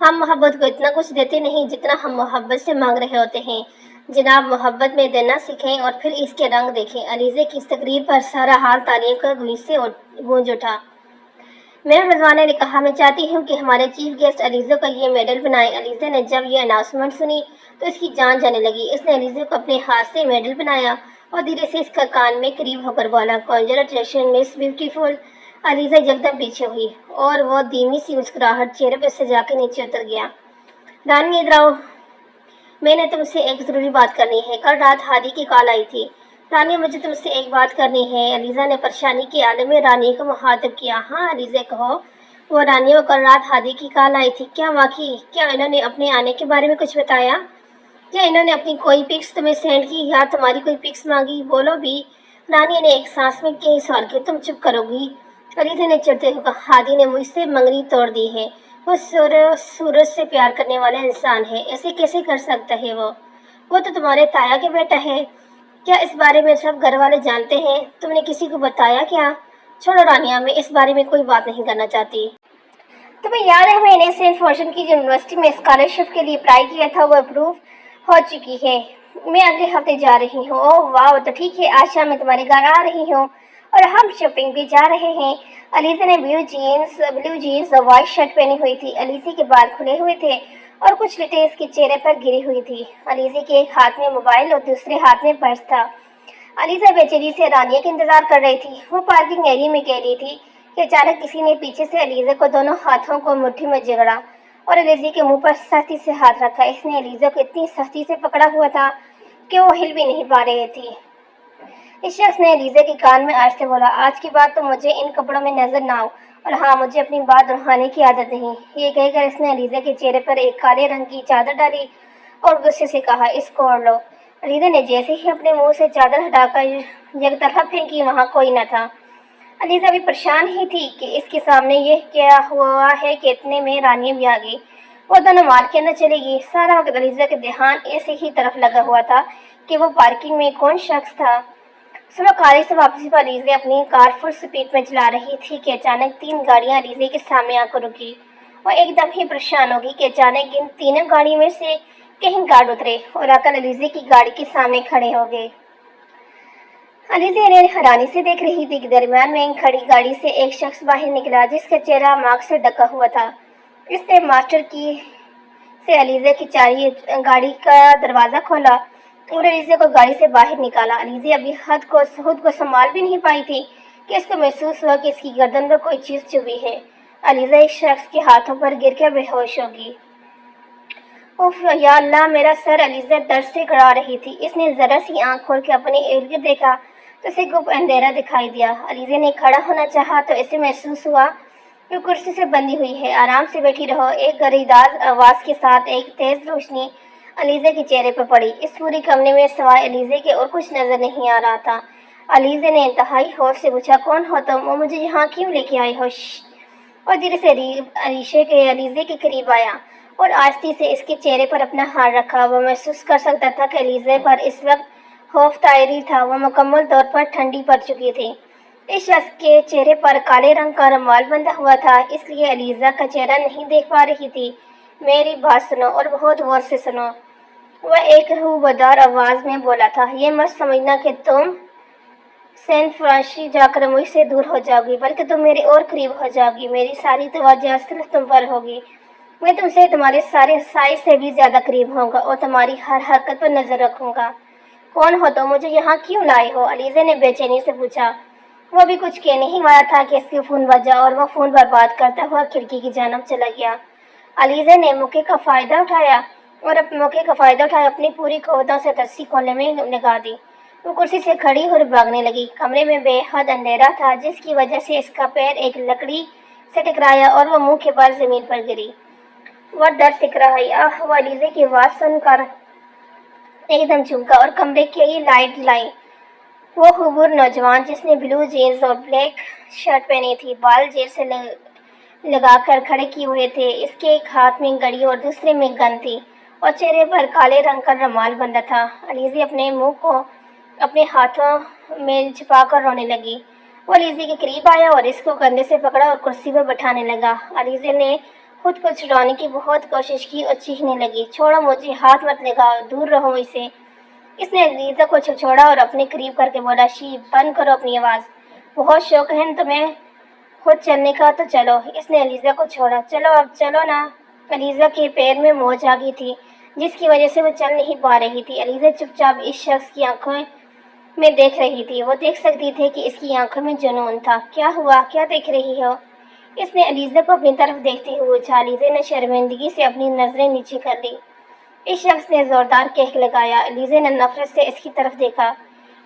ہم محبت کو اتنا کچھ دیتے نہیں جتنا ہم محبت سے مانگ رہے ہوتے ہیں۔ جناب محبت میں دینا سیکھیں اور پھر اس کے رنگ دیکھیں۔ علیزے کی اس تقریر پر سارا حال تعلیم کا گونج اٹھا۔ میرا رضوانہ نے کہا، میں چاہتی ہوں کہ ہمارے چیف گیسٹ علیزے کو یہ میڈل بنائیں۔ علیزے نے جب یہ اناؤنسمنٹ سنی تو اس کی جان جانے لگی۔ اس نے علیزے کو اپنے ہاتھ سے میڈل بنایا اور دھیرے سے اس کا کان میں قریب ہو کر بولا، کنگریچولیشن مس بیوٹیفل۔ علیزہ یکدم پیچھے ہوئی اور وہ دھیمی سی مسکراہٹ چہرے پہ سجا کے نیچے اتر گیا۔ رانی ادھر آؤ، میں نے تم سے ایک ضروری بات کرنی ہے۔ کل رات ہادی کی کال آئی تھی۔ رانی مجھے تم سے ایک بات کرنی ہے۔ علیزہ نے پریشانی کے عالم میں رانی کو مخاطب کیا۔ ہاں علیزہ کہو۔ وہ رانی، وہ کل رات ہادی کی کال آئی تھی، کیا واقعی؟ کیا انہوں نے اپنے آنے کے بارے میں کچھ بتایا؟ کیا انہوں نے اپنی کوئی پکس تمہیں سینڈ کی یا تمہاری کوئی پکس مانگی؟ بولو بھی۔ رانی نے ایک سانس میں کئی سوال کیے۔ تم چپ کرو گی؟ علیزہ نے چڑھتے ہوئے کہا، ہادی نے مجھ سے منگنی توڑ دی ہے۔ وہ سورج سے پیار کرنے والا انسان ہے، ایسے کیسے کر سکتا ہے؟ وہ تو تمہارے تایا کے بیٹا ہے۔ کیا اس بارے میں سب گھر والے جانتے ہیں؟ تم نے کسی کو بتایا کیا؟ چھوڑو رانیہ، میں اس بارے میں کوئی بات نہیں کرنا چاہتی۔ تمہیں یاد ہے میں نے سینٹ فارچون کی یونیورسٹی میں اسکالرشپ کے لیے اپلائی کیا تھا، وہ اپروو ہو چکی ہے۔ میں اگلے ہفتے جا رہی ہوں۔ اوہ واہ، تو ٹھیک ہے، آج شام میں تمہارے گھر آ رہی ہوں اور ہم شاپنگ بھی جا رہے ہیں۔ علیزہ نے بلو جینز اور وائٹ شرٹ پہنی ہوئی تھی۔ علیزہ کے بال کھلے ہوئے تھے اور کچھ لٹیں اس کے چہرے پر گری ہوئی تھی۔ علیزہ کے ایک ہاتھ میں موبائل اور دوسرے ہاتھ میں پرس تھا۔ علیزہ بے چینی سے رانیہ کا انتظار کر رہی تھی۔ وہ پارکنگ ایریا میں گئی تھی کہ اچانک کسی نے پیچھے سے علیزہ کو دونوں ہاتھوں کو مٹھی میں جگڑا اور علیزہ کے منہ پر سختی سے ہاتھ رکھا۔ اس نے علیزہ کو اتنی سختی سے پکڑا ہوا تھا کہ وہ ہل بھی نہیں پا رہی تھی۔ اس شخص نے علیزہ کے کان میں آہستہ بولا، آج کے بعد تم مجھے ان کپڑوں میں نظر نہ آؤ، اور ہاں، مجھے اپنی بات دہرانے کی عادت نہیں۔ یہ کہہ کر اس نے علیزہ کے چہرے پر ایک کالے رنگ کی چادر ڈالی اور غصے سے کہا، اس کو اوڑھ لو۔ علیزہ نے جیسے ہی اپنے منہ سے چادر ہٹا کر یک طرف پھینکی، وہاں کوئی نہ تھا۔ علیزہ بھی پریشان ہی تھی کہ اس کے سامنے یہ کیا ہوا ہے کہ اتنے میں رانیہ بھی آ گئی۔ وہ دونوں مال کے اندر چلے گی۔ سارا وقت علیزہ کا دھیان ایسے ہی طرف لگا ہوا تھا کہ وہ پارکنگ میں کون شخص تھا۔ صبح کالج سے واپسی پر علیزہ اپنی کار فل سپیڈ میں چلا رہی تھی کہ اچانک 3 گاڑیاں علیزہ کے سامنے آ کر رکی۔ وہ ایک دم ہی پریشان ہو گئی کہ اچانک ان تینوں گاڑیوں میں سے کہیں گارڈ اترے اور آ کر علیزہ کی گاڑی کے سامنے کھڑے ہو گئے۔ علیزہ انہیں حیرانی سے دیکھ رہی تھی کہ درمیان میں کھڑی گاڑی سے ایک شخص باہر نکلا جس کا چہرہ ماسک سے ڈھکا ہوا تھا۔ اس نے ماسٹر کی سے علیزہ کی گاڑی کا دروازہ کھولا اور علیزہ کو گاڑی سے باہر نکالا۔ علیزہ ابھی خود کو سنبھال بھی نہیں پائی تھی کہ اس کو محسوس ہوا کہ اس کی گردن پر کوئی چیز چبھی ہے۔ علیزہ ایک شخص کے ہاتھوں پر گر کر بے ہوش ہو گئی۔ اوف یا اللہ، میرا سر! علیزہ درد سے گڑا رہی تھی۔ اس نے ذرا سی آنکھ کھول کے اپنے ارد گرد دیکھا تو اسے گپ اندھیرا دکھائی دیا۔ علیزہ نے کھڑا ہونا چاہا تو اسے محسوس ہوا کہ کرسی سے بندھی ہوئی ہے۔ آرام سے بیٹھی رہو، ایک گریدار آواز کے ساتھ ایک تیز روشنی علیزہ کے چہرے پر پڑی۔ اس پورے کمرے میں سوائے علیزہ کے اور کچھ نظر نہیں آ رہا تھا۔ علیزہ نے انتہائی خوف سے پوچھا، کون ہو تم؟ اور مجھے یہاں کیوں لے کے آئے ہو؟ اور دھیرے سے علیزہ کے قریب آیا اور آہستہ سے اس کے چہرے پر اپنا ہاتھ رکھا۔ وہ محسوس کر سکتا تھا کہ علیزہ پر اس وقت خوف طاری تھا، وہ مکمل طور پر ٹھنڈی پڑ چکی تھی۔ اس شخص کے چہرے پر کالے رنگ کا رومال بندھا ہوا تھا، اس لیے علیزہ کا چہرہ نہیں دیکھ پا رہی تھی۔ میری بات سنو اور بہت غور سے سنو، وہ ایک روبدار آواز میں بولا تھا۔ یہ مت سمجھنا کہ تم سینٹ فرانسس جا کر مجھ سے دور ہو جاؤ گی، بلکہ تم میرے اور قریب ہو جاؤ گی۔ میری ساری توجہ صرف تم پر ہوگی۔ میں تم سے تمہارے سارے سائز سے بھی زیادہ قریب ہوں گا اور تمہاری ہر حرکت پر نظر رکھوں گا۔ کون ہو تم؟ مجھے یہاں کیوں لائے ہو؟ علیزہ نے بے چینی سے پوچھا۔ وہ بھی کچھ کہنے ہی والا تھا کہ اس کے فون بجا اور وہ فون پر بات کرتا ہوا کھڑکی کی جانب چلا گیا۔ علیزہ نے موقع کا فائدہ اٹھایا اپنی پوری قوتوں سے رسی کھولنے میں لگا دی۔ وہ کرسی سے کھڑی اور بھاگنے لگی۔ کمرے میں بے حد اندھیرا تھا جس کی وجہ سے اس کا پیر ایک لکڑی سے ٹکرایا اور وہ منہ کے بل زمین پر گری۔ وہ ڈر سے رہی۔ وہ علیزہ کی آواز سن کر ایک دم چمکا اور کمرے کی لائٹ جلائی۔ وہ خوبصورت نوجوان جس نے بلو جینز اور بلیک شرٹ پہنی تھی، بال جیل سے لگا کر کھڑے کیے ہوئے تھے۔ اس کے ایک ہاتھ میں گھڑی اور دوسرے میں گن تھی اور چہرے پر کالے رنگ کا رومال بندھا تھا۔ علیزہ اپنے منہ کو اپنے ہاتھوں میں چھپا کر رونے لگی۔ وہ علیزہ کے قریب آیا اور اس کو کندھے سے پکڑا اور کرسی پر بٹھانے لگا۔ علیزہ نے خود کو چھڑانے کی بہت کوشش کی اور چیخنے لگی، چھوڑو مجھے، ہاتھ مت لگاؤ، دور رہو اسے۔ اس نے علیزہ کو چھڑا اور اپنے قریب کر کے بولا، شی، بند کرو اپنی آواز، بہت شوق ہے تمہیں خود چلنے کا تو چلو۔ اس نے علیزہ کو چھوڑا، چلو اب چلو نا۔ علیزہ کے پیر میں موج آ گئی تھی جس کی وجہ سے وہ چل نہیں پا رہی تھی۔ علیزہ چپ چاپ اس شخص کی آنکھوں میں دیکھ رہی تھی، وہ دیکھ سکتی تھی کہ اس کی آنکھوں میں جنون تھا۔ کیا ہوا، کیا دیکھ رہی ہو؟ اس نے علیزہ کو اپنی طرف دیکھتے ہوئے پوچھا۔ علیزہ نے شرمندگی سے اپنی نظریں نیچے کر لی۔ اس شخص نے زوردار کہک لگایا۔ علیزہ نے نفرت سے اس کی طرف دیکھا۔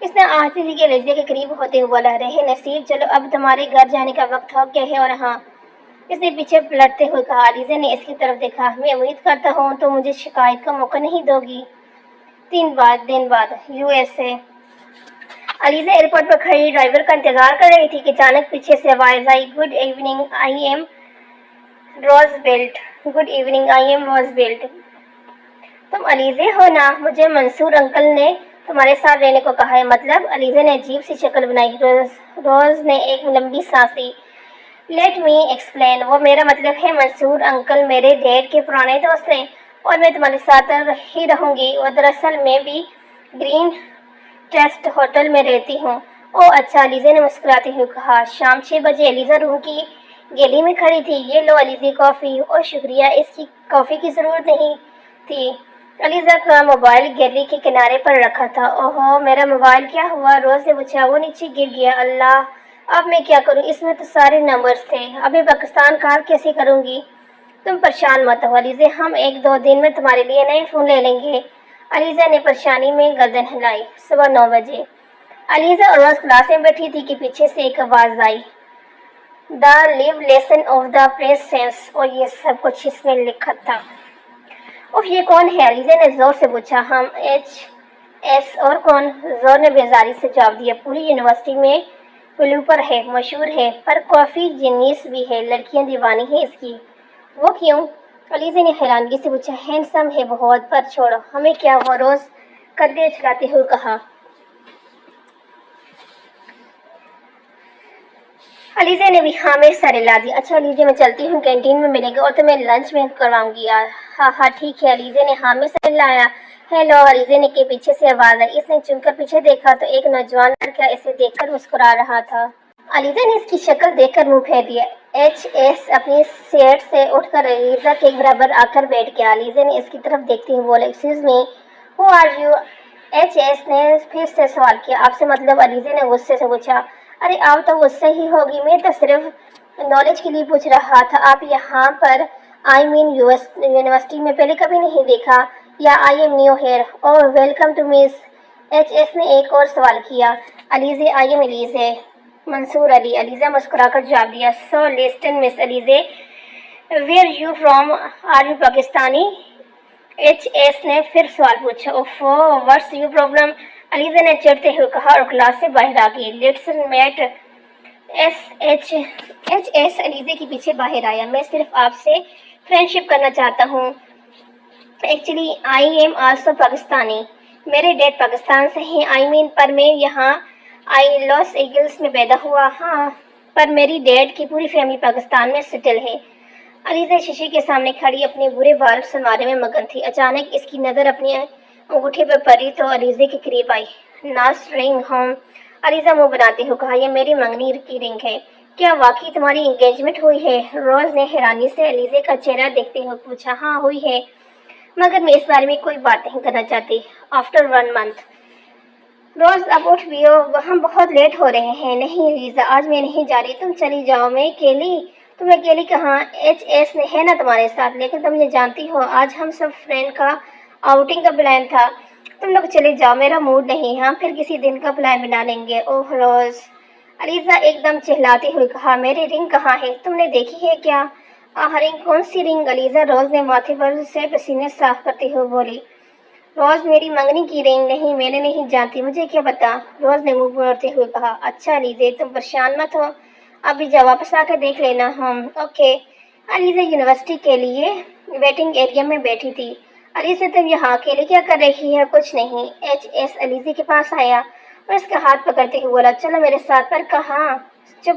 اس نے آہستہ سے علیزہ کے قریب ہوتے ہوئے بولا، رہے نصیب، چلو اب تمہارے گھر جانے کا وقت ہو گیا ہے۔ اور ہاں، اس نے پیچھے پلٹتے ہوئے کہا۔ علیزہ نے اس کی طرف دیکھا۔ میں امید کرتا ہوں تو مجھے شکایت کا موقع نہیں دو گی۔ 3 دن بعد USA۔ علیزہ ایئرپورٹ پر کھڑی ڈرائیور کا انتظار کر رہی تھی کہ اچانک پیچھے سے آواز آئی، good evening, I am Roosevelt. Good evening, I am Roosevelt. تم علیزہ ہو نا؟ مجھے منصور انکل نے تمہارے ساتھ رہنے کو کہا ہے۔ مطلب؟ علیزہ نے عجیب سی شکل بنائی۔ روز نے ایک لمبی سانس لی۔ Let me explain. وہ میرا مطلب ہے منصور انکل میرے ڈیڈ کے پرانے دوست ہیں اور میں تمہارے ساتھ ہی رہوں گی۔ اور دراصل میں بھی گرین ٹرسٹ ہوٹل میں رہتی ہوں۔ او اچھا، علیزہ نے مسکراتے ہوئے کہا۔ شام 6 بجے علیزہ روم کی گیلی میں کھڑی تھی۔ یہ لو علیزہ کافی۔ او شکریہ، اس کی کافی کی ضرورت نہیں تھی۔ علیزہ کا موبائل گیلری کے کنارے پر رکھا تھا۔ اوہو، میرا موبائل کیا ہوا؟ روز نے پوچھا۔ وہ نیچے گر گیا۔ اللہ، اب میں کیا کروں؟ اس میں تو سارے نمبرز تھے۔ اب میں پاکستان کال کیسے کروں گی؟ تم پریشان مت ہو علیزہ، ہم 1-2 دن میں تمہارے لیے نئے فون لے لیں گے۔ علیزہ نے پریشانی میں گردن ہلائی۔ صبح 9 بجے علیزہ اور روز کلاس میں بیٹھی تھی کہ پیچھے سے ایک آواز آئی، دا لیو لیسن آف دا پریسنس۔ اور یہ سب کچھ اس میں لکھا تھا۔ اوف، یہ کون ہے؟ علیزہ نے زور سے پوچھا۔ ہم HS۔ اور کون؟ زور نے بیزاری سے جواب دیا، پوری یونیورسٹی میں پلوپر ہے، مشہور ہے، پر کافی جینیس بھی ہے، لڑکیاں دیوانی ہیں اس کی۔ وہ کیوں؟ علیزہ نے حیرانگی سے پوچھا۔ ہینڈسم ہے بہت، پر چھوڑو، ہمیں کیا ہوا؟ روز قدرے چلاتے ہوئے کہا۔ علیزہ نے بھی ہاں میں سر لا دی۔ اچھا علیزہ، میں چلتی ہوں، کینٹین میں ملیں گے اور تمہیں لنچ میں کرواؤں گی یار۔ ہاں ٹھیک ہے۔ علیزہ نے ہاں میں سر لایا۔ ہیلو، علیزہ نے کے پیچھے سے آواز آئی۔ اس نے چن کر پیچھے دیکھا تو ایک نوجوان لڑکا اسے دیکھ کر مسکرا رہا تھا۔ علیزہ نے اس کی شکل دیکھ کر منہ پھیر دیا۔ HS اپنی سیٹ سے اٹھ کر علیزہ کے برابر آ کر بیٹھ گیا۔ علیزہ نے اس کی طرف دیکھتے ہوئے بولا، excuse me, who are you? HS نے پھر سے سوال کیا۔ آپ سے مطلب؟ علیزہ نے غصے سے پوچھا۔ ارے آپ تو غصے ہی ہوگی، میں تو صرف نالج کے لیے پوچھ رہا تھا۔ آپ یہاں پر یونیورسٹی میں پہلے کبھی نہیں دیکھا؟ یا I am new here? Oh welcome to miss. HS نے ایک اور سوال کیا۔ Aliza, I am Aliza, Mansoor Ali. علیزہ مسکرا کر جواب دیا۔ So listen miss Aliza, where you from? Are you Pakistani? HS نے پھر سوال پوچھا۔ اوفو، واٹس یور پرابلم؟ علیزہ نے چڑھتے ہوئے کہا اور کلاس سے باہر آ گئی۔ Let's meat. HS علیزہ کے پیچھے باہر آیا۔ میں صرف آپ سے فرینڈشپ کرنا چاہتا ہوں۔ Actually I am also Pakistani, میرے ڈیڈ پاکستان سے ہیں، پر میں یہاں لاس اینجلس میں پیدا ہوا۔ ہاں، پر میری ڈیڈ کی پوری فیملی پاکستان میں سیٹل ہے۔ علیزہ شیشے کے سامنے کھڑی اپنے برے بال سنوارنے میں مگن تھی۔ اچانک اس کی نظر اپنی انگوٹھے پر پڑی تو علیزہ کے قریب آئی۔ نائس رنگ ہوم۔ علیزہ منہ بناتے ہوئے کہا، یہ میری منگنی کی رنگ ہے۔ کیا واقعی تمہاری انگیجمنٹ ہوئی ہے؟ روز نے حیرانی سے علیزہ کا چہرہ دیکھتے ہوئے پوچھا۔ ہاں ہوئی ہے، مگر میں اس بارے میں کوئی بات نہیں کرنا چاہتی۔ After 1 month. روز اب اٹھ بھی ہو، ہم بہت لیٹ ہو رہے ہیں۔ نہیں علیزہ، آج میں نہیں جا رہی، تم چلی جاؤ۔ میں اکیلی؟ تم اکیلی کہاں؟ HS نے ہے نا تمہارے ساتھ، لیکن تم یہ جانتی ہو آج ہم سب فرینڈ کا آؤٹنگ کا پلان تھا۔ تم لوگ چلے جاؤ، میرا موڈ نہیں، ہم پھر کسی دن کا پلان بنا لیں گے۔ اوہ روز، علیزہ ایک دم چہلاتے ہوئے کہا، میری رنگ کہاں ہے؟ تم نے دیکھی ہے کیا؟ رنگ؟ کون سی رنگ؟ علیزہ روز نے ماتھے پر سے پسینے صاف کرتے ہوئے بولی۔ روز، میری منگنی کی رنگ؟ نہیں، میں نے نہیں جانتی، مجھے کیا پتا؟ روز نے منہ موڑتے ہوئے کہا۔ اچھا علیزہ، تم پریشان مت ہو، ابھی جا واپس آ کر دیکھ لینا۔ ہم اوکے۔ علیزہ یونیورسٹی کے لیے ویٹنگ ایریا میں بیٹھی تھی۔ علیزہ، تم یہاں اکیلے کیا کر رہی ہے؟ کچھ نہیں۔ HS علیزہ کے پاس آیا اور اس کا ہاتھ پکڑتے ہوئے بولا، چلو میرے ساتھ۔ پر کہاں؟ چپ،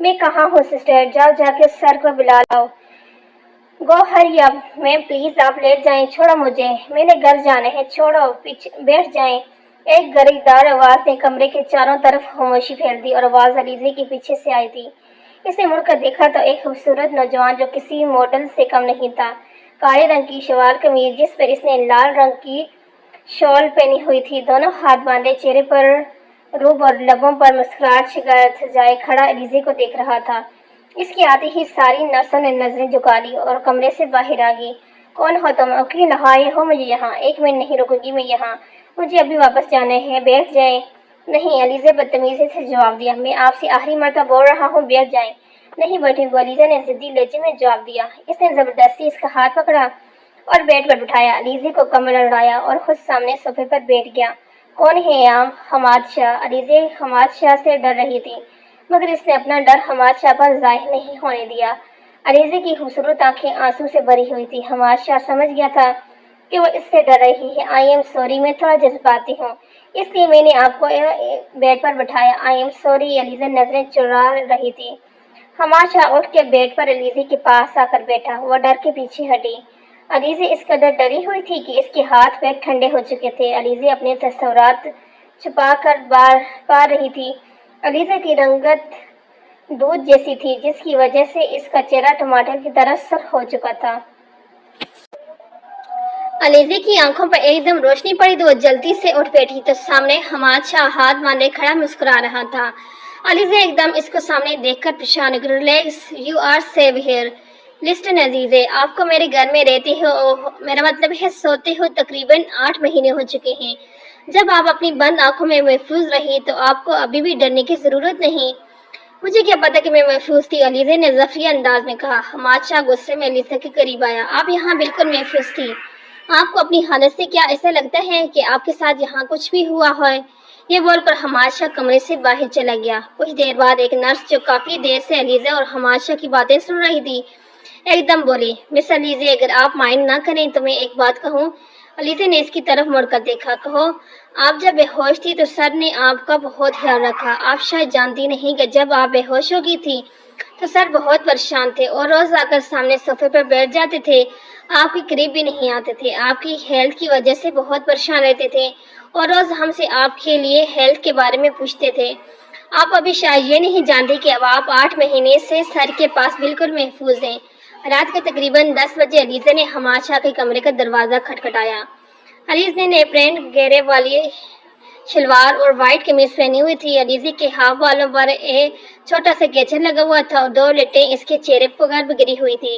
میں کہاں ہوں سسٹر؟ جاؤ جا کے سر کو بلا لاؤ۔ گو ہری اب میم پلیز آپ لیٹ جائیں، چھوڑو مجھے، میں نے گھر جانا ہے، چھوڑو، بیٹھ جائیں۔ ایک گریدار آواز نے کمرے کے چاروں طرف خاموشی پھیل دی اور آواز علیزے کے پیچھے سے آئی تھی۔ اس نے مڑ کر دیکھا تو ایک خوبصورت نوجوان جو کسی ماڈل سے کم نہیں تھا، کالے رنگ کی شلوار قمیض جس پر اس نے لال رنگ کی شال پہنی ہوئی تھی، دونوں ہاتھ باندھے، چہرے پر روب اور لبوں پر مسکراہٹ سجائے کھڑا علیزے کو دیکھ رہا تھا۔ اس کے آتے ہی ساری نرسوں نے نظریں جھکا لی اور کمرے سے باہر آ گئی۔ کون ہو تم؟ وکیل لائے ہو مجھے یہاں؟ ایک منٹ نہیں رکوں گی میں یہاں، مجھے ابھی واپس جانا ہے، بیٹھ جائیں۔ نہیں، علیزے بدتمیزی سے جواب دیا، میں آپ سے آخری مرتبہ بول رہا ہوں، بیٹھ جائیں۔ نہیں بیٹھوں گی، علیزے نے ضدی لہجے میں جواب دیا۔ اس نے زبردستی اس کا ہاتھ پکڑا اور بیڈ پر بٹھایا، علیزے کو کمر اڑایا اور خود سامنے صوفے پر بیٹھ گیا۔ کون ہے آپ؟ حماد شاہ۔ علیزے حماد شاہ سے ڈر رہی تھی، مگر اس نے اپنا ڈر حماد شاہ پر ظاہر نہیں ہونے دیا۔ علیزے کی خوبصورت آنکھیں آنسو سے بھری ہوئی تھی۔ حماد شاہ سمجھ گیا تھا کہ وہ اس سے ڈر رہی ہے۔ آئی ایم سوری، میں تھوڑا جذباتی ہوں، اس لیے میں نے آپ کو بیڈ پر بٹھایا۔ آئی ایم سوری، علیزہ نظریں چرا رہی تھی۔ حماد شاہ اٹھ کے بیڈ پر علیزے کے پاس آ کر بیٹھا، وہ ڈر کے پیچھے ہٹی۔ علیزہ اس قدر ڈری ہوئی تھی کہ اس کے ہاتھ پیر ٹھنڈے ہو چکے تھے۔ علیزہ اپنے تصورات چھپا کر پا رہی تھی۔ علیزہ کی رنگت دودھ جیسی تھی، جس کی وجہ سے اس کا چہرہ ٹماٹر کی طرح سرخ ہو چکا تھا۔ علیزہ کی آنکھوں پر ایک دم روشنی پڑی تو وہ جلدی سے اٹھ بیٹھی تو سامنے حماد شاہ ہاتھ باندھے کھڑا مسکرا رہا تھا۔ علیزہ ایک دم اس کو سامنے دیکھ کر پریشان ہو گئی۔ Relax, you are safe here. Listen عزیزے، آپ کو میرے گھر میں رہتے ہو، میرا مطلب ہے سوتے ہو، تقریباً 8 مہینے ہو چکے ہیں۔ جب آپ اپنی بند آنکھوں میں محفوظ رہی تو آپ کو ابھی بھی ڈرنے کی ضرورت نہیں۔ مجھے کیا پتا کہ میں محفوظ تھی، علیزہ نے ظفری انداز میں کہا۔ حماد شاہ غصے میں علیزہ کے قریب آیا۔ آپ یہاں بالکل محفوظ تھی، آپ کو اپنی حالت سے کیا ایسا لگتا ہے کہ آپ کے ساتھ یہاں کچھ بھی ہوا ہے؟ یہ بول کر حماد شاہ کمرے سے باہر چلا گیا۔ کچھ دیر بعد ایک نرس جو کافی دیر سے علیزہ اور حماد شاہ کی باتیں سن رہی تھی، ایک دم بولی، مس علیزہ، اگر آپ مائنڈ نہ کریں تو میں ایک بات کہوں؟ علیزہ نے اس کی طرف مڑ کر دیکھا۔ کہو۔ آپ جب بے ہوش تھی تو سر نے آپ کا بہت خیال رکھا۔ آپ شاید جانتی نہیں کہ جب آپ بے ہوش ہو گئی تھی تو سر بہت پریشان تھے اور روز آ کر سامنے صوفے پر بیٹھ جاتے تھے، آپ کے قریب بھی نہیں آتے تھے، آپ کی ہیلتھ کی وجہ سے بہت پریشان رہتے تھے اور روز ہم سے آپ کے لیے ہیلتھ کے بارے میں پوچھتے تھے۔ آپ ابھی شاید یہ نہیں جانتے کہ اب آپ 8 مہینے سے سر کے پاس بالکل محفوظ ہیں۔ رات کے تقریباً 10 بجے علیزہ نے حماد شاہ کے کمرے کا دروازہ کھٹکھٹایا۔ علیزہ نے پرنٹ گھیرے والی شلوار اور وائٹ قمیض پہنی ہوئی تھی۔ علیزہ کے ہاتھ والوں پر ایک چھوٹا سا کیچر لگا ہوا تھا اور 2 لٹیں اس کے چہرے پر گری ہوئی تھی۔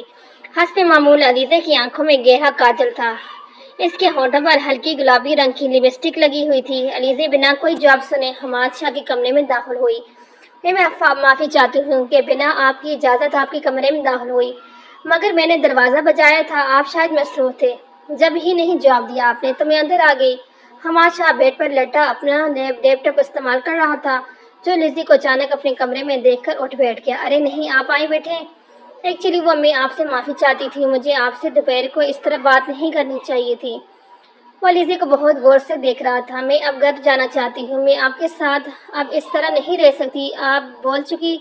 حسب معمول علیزہ کی آنکھوں میں گہرا کاجل تھا، اس کے ہونٹوں پر ہلکی گلابی رنگ کی لپسٹک لگی ہوئی تھی۔ علیزہ بنا کوئی جواب سنے حماد شاہ کے کمرے میں داخل ہوئی۔ میں معافی چاہتی ہوں کہ بنا آپ کی اجازت آپ کے کمرے میں داخل ہوئی، مگر میں نے دروازہ بجایا تھا، آپ شاید مصروف تھے۔ جب ہی نہیں جواب دیا آپ نے تو میں اندر آ گئی۔ حماد شاہ بیڈ پر لیٹا اپنا لیپ ٹاپ استعمال کر رہا تھا جو علیزہ کو اچانک اپنے کمرے میں دیکھ کر اٹھ بیٹھ گیا۔ ارے نہیں، آپ آئے بیٹھے۔ ایکچولی وہ میں آپ سے معافی چاہتی تھی، مجھے آپ سے دوپہر کو اس طرح بات نہیں کرنی چاہیے تھی۔ وہ علیزہ کو بہت غور سے دیکھ رہا تھا۔ میں اب گھر جانا چاہتی ہوں، میں آپ کے ساتھ اب اس طرح نہیں رہ سکتی، آپ بول چکی۔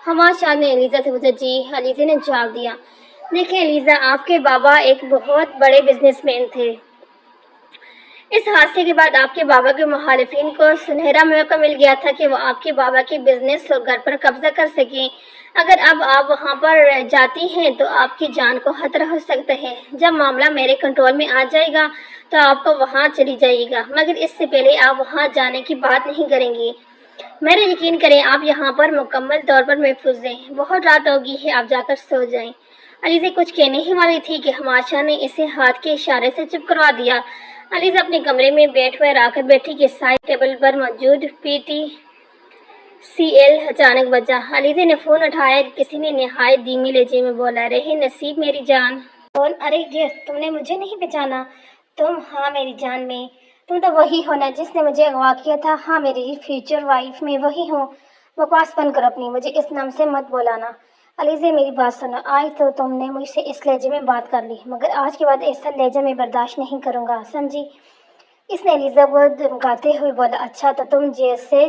حماد شاہ نے علیزہ سے پوچھا۔ جی، علیزہ نے جواب دیا۔ دیکھیں علیزہ، آپ کے بابا ایک بہت بڑے بزنس مین تھے۔ اس حادثے کے بعد آپ کے بابا کے مخالفین کو سنہرا موقع مل گیا تھا کہ وہ آپ کے بابا کے بزنس اور گھر پر قبضہ کر سکیں۔ اگر اب آپ وہاں پر جاتی ہیں تو آپ کی جان کو خطرہ ہو سکتا ہے۔ جب معاملہ میرے کنٹرول میں آ جائے گا تو آپ کو وہاں چلی جائے گا، مگر اس سے پہلے آپ وہاں جانے کی بات نہیں کریں گی۔ میرا یقین کریں، آپ یہاں پر مکمل طور پر محفوظ ہیں۔ بہت رات ہو گئی ہے، آپ جا کر سو جائیں۔ علیزہ کچھ کہنے ہی والی تھی کہ حماد شاہ نے اسے ہاتھ کے اشارے سے چپ کروا دیا۔ علیزہ اپنے کمرے میں بیڈ پر آ کر بیٹھی کہ سائڈ ٹیبل پر موجود PTCL اچانک بجا۔ علیزہ نے فون اٹھایا کہ کسی نے نہایت دھیمی لہجے میں بولا، رہے نصیب میری جان۔ ارے ڈیئر، تم نے مجھے نہیں پہچانا؟ تم؟ ہاں میری جان، میں۔ تم تو وہی ہو نا جس نے مجھے اغوا کیا تھا؟ ہاں میری فیوچر وائف، میں وہی ہوں۔ بکواس بند کرو اپنی، مجھے اس نام سے مت بلانا۔ علیزہ میری بات سنو، آج تو تم نے مجھ سے اس لہجے میں بات کر لی، مگر آج کے بعد ایسا لہجہ میں برداشت نہیں کروں گا، سمجھی؟ اس نے علیزہ کو دھمکاتے ہوئے بولا۔ اچھا تو تم جیسے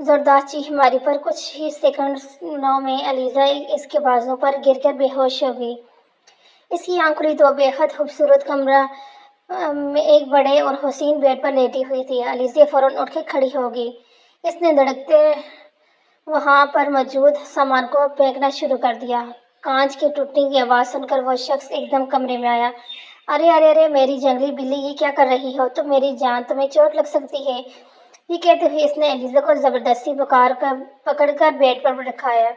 زوردار چیخ ماری پر کچھ ہی سیکنڈوں میں علیزہ اس کے بازو پر گر کر بے ہوش ہو گئی۔ اس کی آنکھ کھلی تو بے حد خوبصورت کمرہ میں ایک بڑے اور حسین بیڈ پر لیٹی ہوئی تھی۔ علیزہ فوراً اٹھ کے کھڑی ہو گئی۔ اس نے دھڑکتے وہاں پر موجود سامان کو پھینکنا شروع کر دیا۔ کانچ کے ٹوٹنے کی آواز سن کر وہ شخص ایک دم کمرے میں آیا۔ ارے ارے ارے میری جنگلی بلی، یہ کیا کر رہی ہو تم؟ میری جان، تمہیں چوٹ لگ سکتی ہے۔ یہ کہتے ہوئے اس نے علیزہ کو زبردستی پکڑ کر بیڈ پر رکھایا۔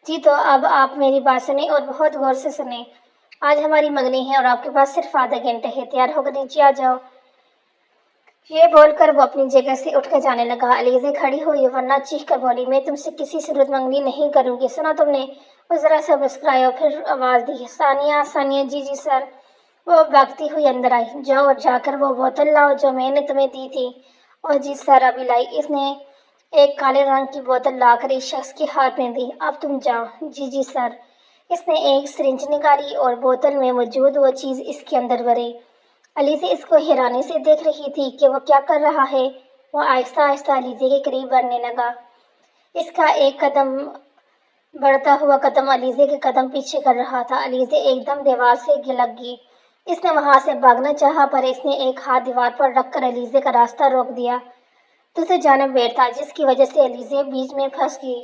جی تو اب آپ میری بات سنیں اور بہت غور سے سنیں۔ آج ہماری منگنی ہے اور آپ کے پاس صرف آدھا گھنٹہ ہے، تیار ہو کر نیچے آ جاؤ۔ یہ بول کر وہ اپنی جگہ سے اٹھ کر جانے لگا۔ علیزہ کھڑی ہوئی ورنہ چیخ کر بولی، میں تم سے کسی صورت منگنی نہیں کروں گی، سنا تم نے؟ وہ ذرا سا مسکرایا اور پھر آواز دی، ثانیہ ثانیہ، جی جی سر۔ وہ بھاگتی ہوئی اندر آئی۔ جاؤ اور جا کر وہ بوتل لاؤ جو میں نے تمہیں دی تھی۔ اور جی سر، ابھی لائی۔ اس نے ایک کالے رنگ کی بوتل لا کر اس شخص کے ہاتھ میں دی۔ اب تم جاؤ۔ جی جی سر۔ اس نے ایک سرنج نکالی اور بوتل میں موجود وہ چیز اس کے اندر بھری۔ علیزہ اس کو حیرانی سے دیکھ رہی تھی کہ وہ کیا کر رہا ہے۔ وہ آہستہ آہستہ علیزہ کے قریب بڑھنے لگا۔ اس کا ایک قدم بڑھتا ہوا قدم علیزہ کے قدم پیچھے کر رہا تھا۔ علیزہ ایک دم دیوار سے لگ گئی۔ اس نے وہاں سے بھاگنا چاہا پر اس نے ایک ہاتھ دیوار پر رکھ کر علیزہ کا راستہ روک دیا۔ دوسری جانب بیڈ تھا جس کی وجہ سے علیزہ بیچ میں پھنس گئی۔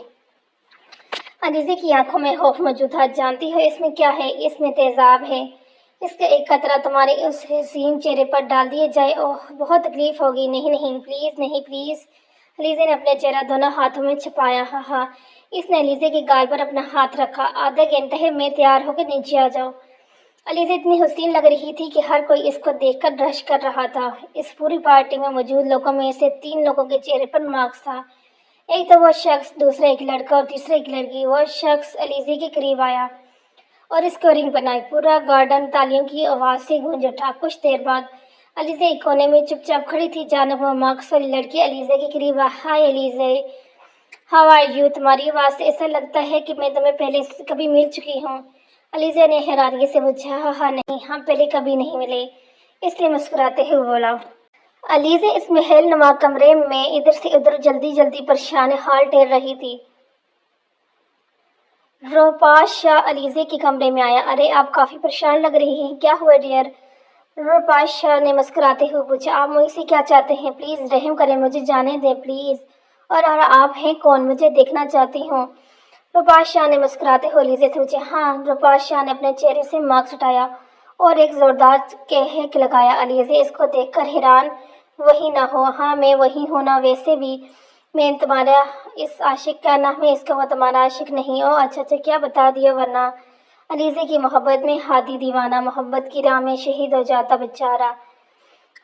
علیزہ کی آنکھوں میں خوف موجود تھا۔ جانتی ہو اس میں کیا ہے؟ اس میں تیزاب ہے۔ اس کا ایک قطرہ تمہارے اس حسین چہرے پر ڈال دیا جائے، اوہ بہت تکلیف ہوگی۔ نہیں نہیں پلیز، نہیں پلیز۔ علیزہ نے اپنا چہرہ دونوں ہاتھوں میں چھپایا۔ ہاں ہاں۔ اس نے علیزہ کے گال پر اپنا ہاتھ رکھا۔ آدھا گھنٹہ ہے، میں تیار ہو کے نیچے آ جاؤ۔ علیزہ اتنی حسین لگ رہی تھی کہ ہر کوئی اس کو دیکھ کر رش کر رہا تھا۔ اس پوری پارٹی میں موجود لوگوں میں سے 3 لوگوں کے چہرے پر ماسک تھا۔ ایک تو وہ شخص، دوسرا ایک لڑکا اور تیسرا ایک لڑکی۔ وہ شخص علیزہ کے قریب آیا اور اس کو رنگ بنائی۔ پورا گارڈن تالیوں کی آواز سے گونج اٹھا۔ کچھ دیر بعد علیزہ ایک کونے میں چپ چاپ کھڑی تھی، جانب وہ ماسک والی لڑکی علیزہ کے قریب آئی۔ ہائے علیزہ، ہاؤ آر یو؟ تمہاری آواز سے ایسا لگتا ہے کہ میں تمہیں پہلے کبھی مل چکی ہوں۔ علیزہ نے حیرانی سے پوچھا۔ ہاں ہاں نہیں، ہم پہلے کبھی نہیں ملے، اس نے مسکراتے ہوئے بولا۔ علیزہ اس محل نما کمرے میں ادھر سے ادھر جلدی پریشان حال ٹہل رہی تھی۔ روپاش شاہ علیزہ کے کمرے میں آیا۔ ارے آپ کافی پریشان لگ رہی ہیں، کیا ہوا ڈیئر؟ روپاش شاہ نے مسکراتے ہوئے پوچھا۔ آپ مجھ سے کیا چاہتے ہیں؟ پلیز رحم کریں، مجھے جانے دیں پلیز۔ اور آپ ہیں کون؟ مجھے دیکھنا چاہتی ہوں۔ روپاش شاہ نے مسکراتے ہوئے علیزہ سے پوچھا۔ ہاں۔ روپاش شاہ نے اپنے چہرے سے ماسک ہٹایا اور ایک زوردار کہک لگایا۔ علیزہ اس کو دیکھ کر حیران، وہی نہ ہو؟ ہاں میں وہی ہوں نا، ویسے بھی میں تمہارا اس عاشق کا نام ہے، اس کا وہ تمہارا عاشق نہیں۔ او اچھا کیا بتا دیا، ورنہ علیزہ کی محبت میں ہادی دیوانہ محبت کی راہ میں شہید ہو جاتا بیچارہ۔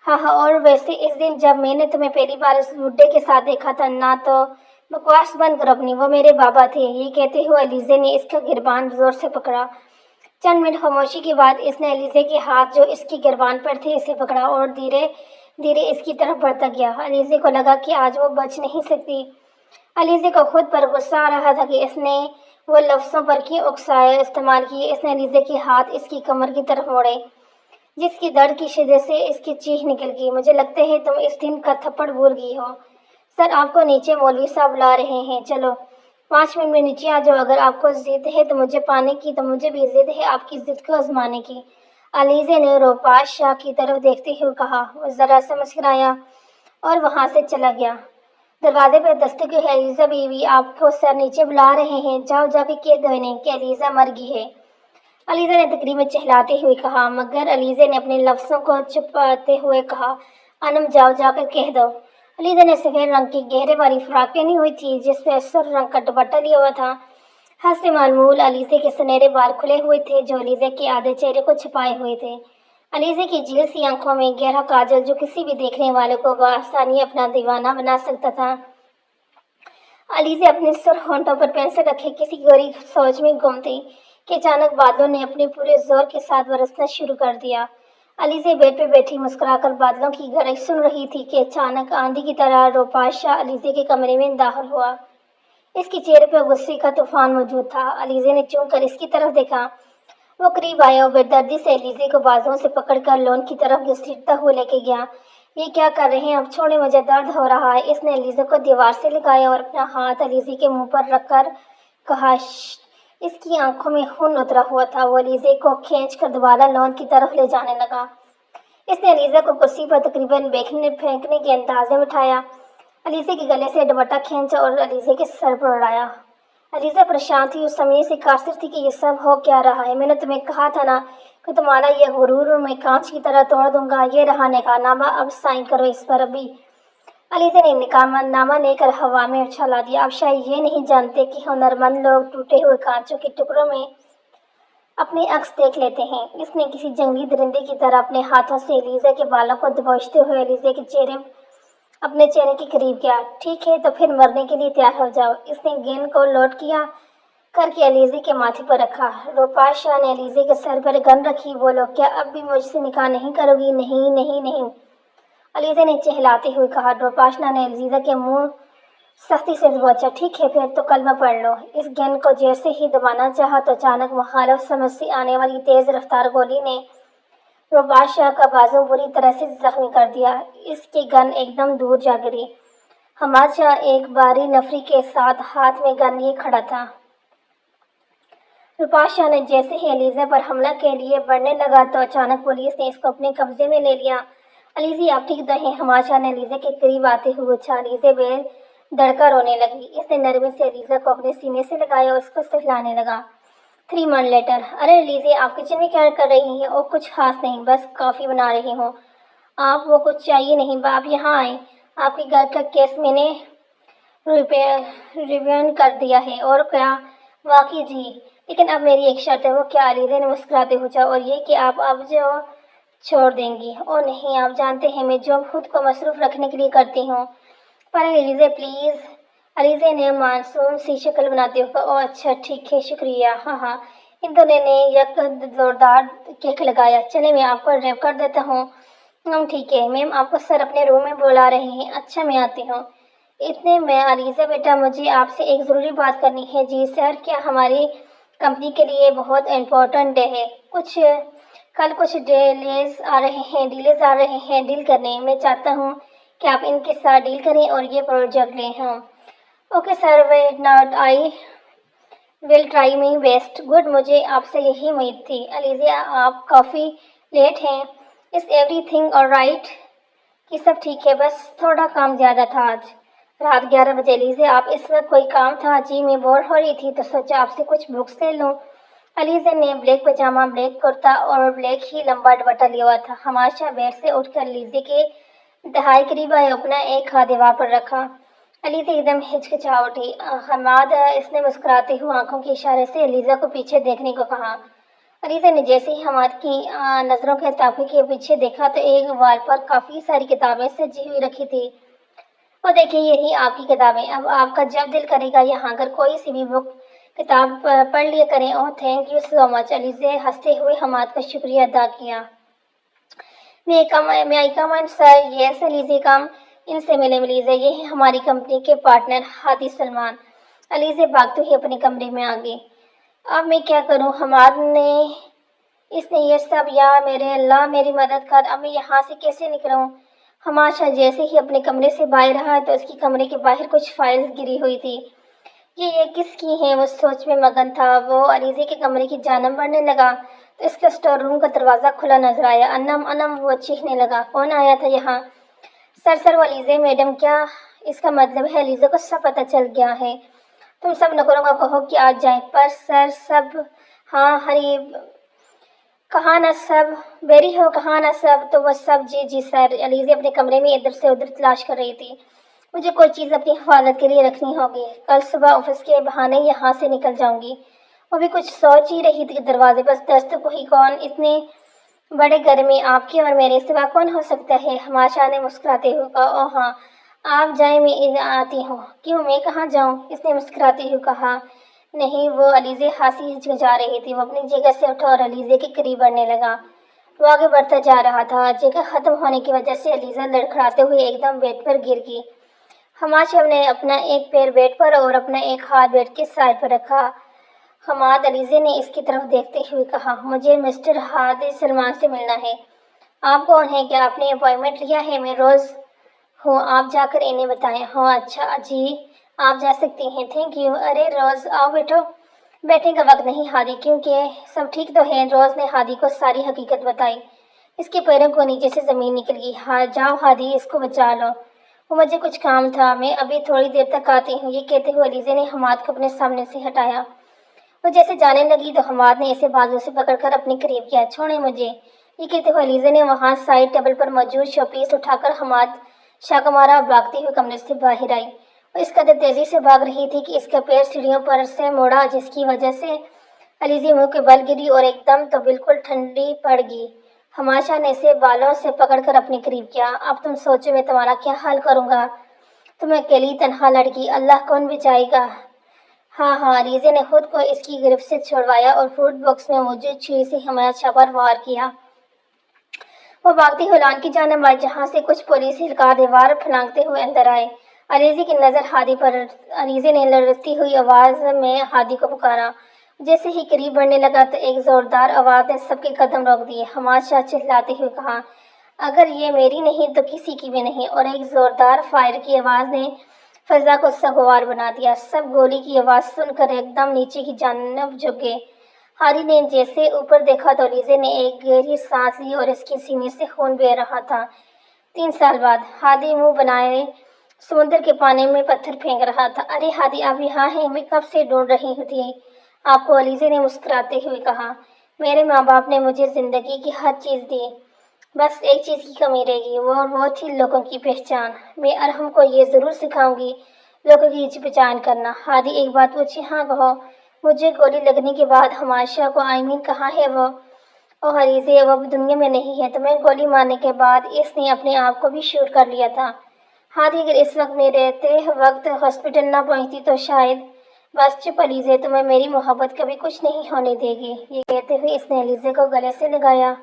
ہاں اور ویسے اس دن جب میں نے تمہیں پہلی بار اس بڈھے کے ساتھ دیکھا تھا نا، تو بکواس بند کرو اپنی، وہ میرے بابا تھے۔ یہ کہتے ہوئے علیزہ نے اس کا گریبان زور سے پکڑا۔ چند منٹ خاموشی کے بعد اس نے علیزہ کے ہاتھ جو اس کی گریبان پر تھے اسے پکڑا اور دھیرے دھیرے اس کی طرف بڑھتا گیا۔ علیزہ کو لگا کہ آج وہ بچ نہیں سکتی۔ علیزہ کو خود پر غصہ آ رہا تھا کہ اس نے وہ لفظوں پر کیوں اکسائے استعمال کیے۔ اس نے علیزہ کے ہاتھ اس کی کمر کی طرف موڑے، جس کی درد کی شدت سے اس کی چیخ نکل گئی۔ مجھے لگتا ہے تم اس دن کا تھپڑ بھول گئی ہو۔ سر آپ کو نیچے مولوی صاحب بلا رہے ہیں، چلو 5 منٹ میں نیچے آ جاؤ۔ اگر آپ کو ضد ہے تو مجھے پانے کی، تو مجھے بھی ضد ہے آپ کی ضد کو آزمانے کی۔ علیزہ نے روپاش شاہ کی طرف دیکھتے ہوئے کہا۔ وہ ذرا سا مسکرایا اور وہاں سے چلا گیا۔ دروازے پر دستک ہوئی۔ علیزہ بیوی، آپ کو سر نیچے بلا رہے ہیں، جاؤ جا کے کہہ دو انہیں کہ علیزہ مر گئی ہے۔ علیزہ نے تقریباً چہلاتے ہوئے کہا، مگر علیزہ نے اپنے لفظوں کو چھپاتے ہوئے کہا، انم جاؤ جا کر کہہ دو۔ علیزہ نے سفید رنگ کی گہرے والی فراق پہنی ہوئی تھی جس پہ سرخ رنگ کا دوپٹہ لیا ہوا تھا۔ حسب معمول علیزہ کے سنہرے بال کھلے ہوئے تھے جو علیزہ کے آدھے چہرے کو چھپائے ہوئے تھے۔ علیزہ کی جھیل سی آنکھوں میں گہرا کاجل جو کسی بھی دیکھنے والے کو بآسانی اپنا دیوانہ بنا سکتا تھا۔ علیزہ اپنے سرخ ہونٹوں پر پنسل رکھے کسی گہری سوچ میں گم تھی کہ اچانک بادلوں نے اپنے پورے زور کے ساتھ برسنا شروع کر دیا۔ علیزہ بیڈ پہ بیٹھی مسکرا کر بادلوں کی گرج سن رہی تھی کہ اچانک آندھی کی طرح روپاش شاہ علیزہ کے کمرے میں داخل ہوا۔ اس کے چہرے پہ غصے کا طوفان موجود تھا۔ علیزہ نے چونک کر اس کی طرف دیکھا۔ وہ قریب آیا اور بے دردی سے علیزہ کو بازوؤں سے پکڑ کر لون کی طرف گھسیٹتا ہوا لے کے گیا۔ یہ کیا کر رہے ہیں؟ اب چھوڑے، مجھے درد ہو رہا ہے۔ اس نے علیزہ کو دیوار سے لگایا اور اپنا ہاتھ علیزہ کے منہ پر رکھ کر کہا، "شش۔" اس کی آنکھوں میں خون اترا ہوا تھا۔ وہ علیزہ کو کھینچ کر دوبارہ لان کی طرف لے جانے لگا۔ اس نے علیزہ کو کرسی پر تقریباً پھینکنے کے انداز میں بٹھایا، علیزہ کے گلے سے دوپٹہ کھینچا اور علیزہ کے سر پر اڑایا۔ علیزہ پریشان تھی، اس سمجھنے سے قاصر تھی کہ یہ سب ہو کیا رہا ہے۔ "میں نے تمہیں کہا تھا نا کہ تمہارا یہ غرور میں کانچ کی طرح توڑ دوں گا۔ یہ رہا نکاح نامہ، اب سائن کرو اس پر ابھی۔" علیزہ نے نکاح نامہ لے کر ہوا میں اچھالا دیا۔ آپ شاید یہ نہیں جانتے کہ ہنرمند لوگ ٹوٹے ہوئے کانچوں کے ٹکڑوں میں اپنے عکس دیکھ لیتے ہیں۔ اس نے کسی جنگلی درندے کی طرح اپنے ہاتھوں سے علیزہ کے بالوں کو دبوچتے ہوئے علیزہ کے اپنے چہرے کے قریب کیا۔ "ٹھیک ہے، تو پھر مرنے کے لیے تیار ہو جاؤ۔" اس نے گیند کو لوٹ کیا کر کے علیزہ کے ماتھے پر رکھا۔ روپاش شاہ نے علیزہ کے سر پر گن رکھی۔ "بولو، کیا اب بھی مجھ سے نکاح نہیں کرو گی؟" "نہیں، نہیں، نہیں۔" علیزہ نے چہلاتے ہوئے کہا۔ روپاش شاہ نے علیزہ کے منہ سختی سے دبوچا۔ "ٹھیک ہے، پھر تو کلمہ پڑھ لو۔" اس گیند کو جیسے ہی دبانا چاہا تو اچانک مخالف سمت سے آنے والی تیز رفتار گولی نے روپاش شاہ کا بازو بری طرح سے زخمی کر دیا۔ اس کی گن ایک دم دور جا گری۔ حماد شاہ ایک باری نفری کے ساتھ ہاتھ میں گن لیے کھڑا تھا۔ روپاش شاہ نے جیسے ہی علیزہ پر حملہ کے لیے بڑھنے لگا تو اچانک پولیس نے اس کو اپنے قبضے میں لے لیا۔ "علیزہ، آپ ٹھیک تو ہیں؟" حماد شاہ نے علیزہ کے قریب آتے ہوئے پوچھا۔ علیزہ بے دھڑکا رونے لگی۔ اس نے نرمی سے علیزہ کو اپنے سینے سے لگایا اور اس کو سہلانے لگا۔ 3 months لیٹر۔ "ارے علیزہ، آپ کچن میں کیا کر رہی ہیں؟" "اوہ، کچھ خاص نہیں، بس کافی بنا رہی ہوں۔" "آپ وہ کچھ چاہیے نہیں، آپ یہاں آئیں۔ آپ کے گھر کا کیس میں نے ریویو کر دیا ہے۔" "اور کیا؟" "واقعی جی، لیکن اب میری ایک شرط ہے۔" "وہ کیا؟" علیزہ نے مسکراتے پوچھا۔ "اور یہ کہ آپ اب جو چھوڑ دیں گی۔" "اوہ نہیں، آپ جانتے ہیں میں جاب خود کو مصروف رکھنے کے لیے کرتی ہوں۔" "پر علیزہ پلیز۔" علیزہ نے معصوم سی شکل بناتے ہوئے کہا۔ "اوہ اچھا، ٹھیک ہے، شکریہ۔" "ہاں ہاں۔" ان دونوں نے یک زوردار کک لگایا۔ "چلیں، میں آپ کو ڈراپ کر دیتا ہوں۔" ٹھیک ہے میم، آپ کو سر اپنے روم میں بلا رہے ہیں۔ "اچھا، میں آتی ہوں۔" اتنے میں علیزہ بیٹا، مجھے آپ سے ایک ضروری بات کرنی ہے۔ "جی سر، کیا ہماری کمپنی کے لیے بہت امپورٹنٹ ڈے ہے۔ کل کچھ ڈیلز آ رہے ہیں ڈیل کرنے۔ میں چاہتا ہوں کہ آپ ان کے ساتھ ڈیل کریں اور یہ پروجیکٹ لیں۔ Okay sir, why not, I will try my best. Good, مجھے آپ سے یہی امید تھی۔ علیزہ، آپ کافی لیٹ ہیں۔ Is every thing all right? کہ سب ٹھیک ہے، بس تھوڑا کام زیادہ تھا آج۔ رات 11 بجے۔ علیزہ، آپ اس وقت کوئی کام تھا؟ جی، میں بور ہو رہی تھی تو سوچا آپ سے کچھ بکس لے لوں۔ علیزہ نے بلیک پاجامہ، بلیک کرتا اور بلیک ہی لمبا دوپٹہ لیا ہوا تھا۔ حماد شاہ بیڈ سے اٹھ کر علیزہ کے دہائی قریب آئے، اپنا ایک ہاتھ دیوار پر رکھا۔ علیزہ ایک دم ہچکچا اٹھی۔ حماد، اس نے مسکراتے ہوئے آنکھوں کے اشارے سے علیزہ کو پیچھے دیکھنے کو کہا۔ علیزہ نے جیسے ہی حماد کی نظروں کے تعاقب کے پیچھے دیکھا تو ایک وال پر کافی ساری کتابیں سجی ہوئی رکھی تھی۔ "اور دیکھیے، یہی آپ کی کتابیں۔ اب آپ کا جب دل کرے گا یہاں کر کوئی سی بھی کتاب پڑھ لیا کریں۔" "اوہ، تھینک یو سو مچ۔" علیزہ ہنستے ہوئے حماد کا شکریہ ادا کیا۔ "میں آئی کم ان سر؟" "یس علیزہ، کم ان سے ملیں علیزہ، یہ ہیں ہماری کمپنی کے پارٹنر ہادی سلمان۔" علیزہ بھاگتے ہوئے اپنے کمرے میں آ گئی۔ "اب میں کیا کروں حماد، اس نے یہ سب، یا میرے اللہ میری مدد کر، اب میں یہاں سے کیسے نکلوں؟" حماد شاہ جیسے ہی اپنے کمرے سے باہر آیا تو اس کی کمرے کے باہر کچھ فائلز گری ہوئی تھی۔ یہ کس کی ہیں؟ وہ سوچ میں مگن تھا۔ وہ علیزہ کے کمرے کی جانب بڑھنے لگا تو اس کے اسٹور روم کا دروازہ کھلا نظر آیا۔ "انم انم!" وہ چیخنے لگا۔ "کون آیا تھا یہاں؟" سر وہ علیزہ میڈم۔" "کیا اس کا مطلب ہے علیزہ کو سب پتہ چل گیا ہے؟ تم سب نوکروں کو کہو کہ آج جائیں۔" "پر سر سب۔" "ہاں، ہری کہاں نا سب؟ بیری ہو کہاں نا سب؟ تو وہ سب جی سر۔" علیزہ اپنے کمرے میں ادھر سے ادھر تلاش کر رہی تھی۔ "مجھے کوئی چیز اپنی حفاظت کے لیے رکھنی ہوگی، کل صبح آفس کے بہانے یہاں سے نکل جاؤں گی۔" وہ بھی کچھ سوچ ہی رہی تھی کہ دروازے پر دستک ہوئی۔ "کون؟ اتنے بڑے گھر میں آپ کے اور میرے سوا کون ہو سکتا ہے؟" حماد شاہ نے مسکراتے ہوئے کہا۔ "اوہ ہاں، آپ جائیں، میں آتی ہوں۔" "کیوں، میں کہاں جاؤں؟" اس نے مسکراتے ہوئے کہا۔ "نہیں، وہ۔" علیزہ خاصی ہچکچا رہی تھی۔ وہ اپنی جگہ سے اٹھا اور علیزہ کے قریب بڑھنے لگا۔ وہ آگے بڑھتا جا رہا تھا۔ جگہ ختم ہونے کی وجہ سے علیزہ لڑکھڑاتے ہوئے ایک دم بیڈ پر گر گئی۔ حماد شاہ نے اپنا ایک پیر بیڈ پر اور اپنا ایک ہاتھ بیڈ کے سائیڈ پر رکھا۔ "حماد!" علیزہ نے اس کی طرف دیکھتے ہوئے کہا۔ "مجھے مسٹر ہادی سلمان سے ملنا ہے۔" آپ کون ہیں؟ کیا آپ نے اپوائنٹمنٹ لیا ہے؟ میں روز ہوں، آپ جا کر انہیں بتائیں۔ ہاں اچھا جی، آپ جا سکتی ہیں، تھینک یو۔ ارے روز آؤ بیٹھو۔ بیٹھنے کا وقت نہیں ہادی، کیونکہ سب ٹھیک تو ہے؟ روز نے ہادی کو ساری حقیقت بتائی۔ اس کے پیروں کو نیچے سے زمین نکل گئی۔ ہاں جاؤ ہادی، اس کو بچا لو۔ وہ مجھے کچھ کام تھا، میں ابھی تھوڑی دیر تک آتی ہوں۔ یہ کہتے ہوئے علیزے نے حماد کو اپنے سامنے سے ہٹایا۔ وہ جیسے جانے لگی تو حماد نے اسے بازو سے پکڑ کر اپنے قریب کیا۔ چھوڑیں مجھے، یہ کہتے ہوئے علیزے نے وہاں سائڈ ٹیبل پر موجود شو پیس اٹھا کر حماد شاکمارا بھاگتے ہوئے کمرے سے باہر آئی۔ وہ اس قدر تیزی سے بھاگ رہی تھی کہ اس کا پیر سیڑھیوں پر سے مڑا، جس کی وجہ سے علیزی منہ کے بل گری اور ایک دم تو بالکل ٹھنڈی پڑ گئی۔ حماد شاہ نے اسے بالوں سے پکڑ کر اپنے قریب کیا۔ اب تم سوچو میں تمہارا کیا حال کروں گا؟ تم اکیلی تنہا لڑکی، اللہ کون بچائے گا؟ ہاں ہاں، علیزے نے خود کو اس کی گرفت سے چھڑوایا اور فوڈ باکس میں موجود چھری سے حماد شاہ پر وار کیا۔ وہ بھاگتی ہوئی لان کی جانب آئی، جہاں سے کچھ پولیس اہلکار دیوار پھلانگتے ہوئے اندر آئے۔ علیزے کی نظر ہادی پر۔ علیزے نے لرزتی ہوئی آواز میں ہادی کو پکارا۔ جیسے ہی قریب بڑھنے لگا تو ایک زوردار آواز نے سب کے قدم روک دیے۔ حماد شاہ چلاتے ہوئے کہا، اگر یہ میری نہیں تو کسی کی بھی نہیں، اور ایک زوردار فائر کی آواز نے فضا کو سگوار بنا دیا۔ سب گولی کی آواز سن کر ایک دم نیچے کی جانب جھک گئے۔ ہادی نے جیسے اوپر دیکھا تو علیزے نے ایک گہری سانس لی اور اس کے سینے سے خون بہہ رہا تھا۔ 3 سال بعد ہادی منہ بنائے سمندر کے پانی میں پتھر پھینک رہا تھا۔ ارے ہادی، آپ یہاں ہیں؟ میں کب سے ڈھونڈ رہی تھی آپ کو، علیزے نے مسکراتے ہوئے کہا۔ میرے ماں باپ نے مجھے زندگی کی ہر چیز دی، بس ایک چیز کی کمی رہ گئی، وہ تھی لوگوں کی پہچان۔ میں ارحم کو یہ ضرور سکھاؤں گی، لوگوں کی پہچان کرنا۔ ہادی ایک بات پوچھی؟ ہاں کہو۔ مجھے گولی لگنے کے بعد حماد شاہ کو کہاں ہے وہ؟ اوہ علیزے، وہ اب دنیا میں نہیں ہے۔ تمہیں گولی مارنے کے بعد اس نے اپنے آپ کو بھی شوٹ کر لیا تھا۔ ہادی، اگر اس وقت میں رہتے وقت ہاسپٹل نہ پہنچتی تو شاید۔ بس چپ علیزے، تمہیں میری محبت کبھی کچھ نہیں ہونے دے گی۔ یہ کہتے ہوئے اس نے علیزے کو گلے سے لگایا۔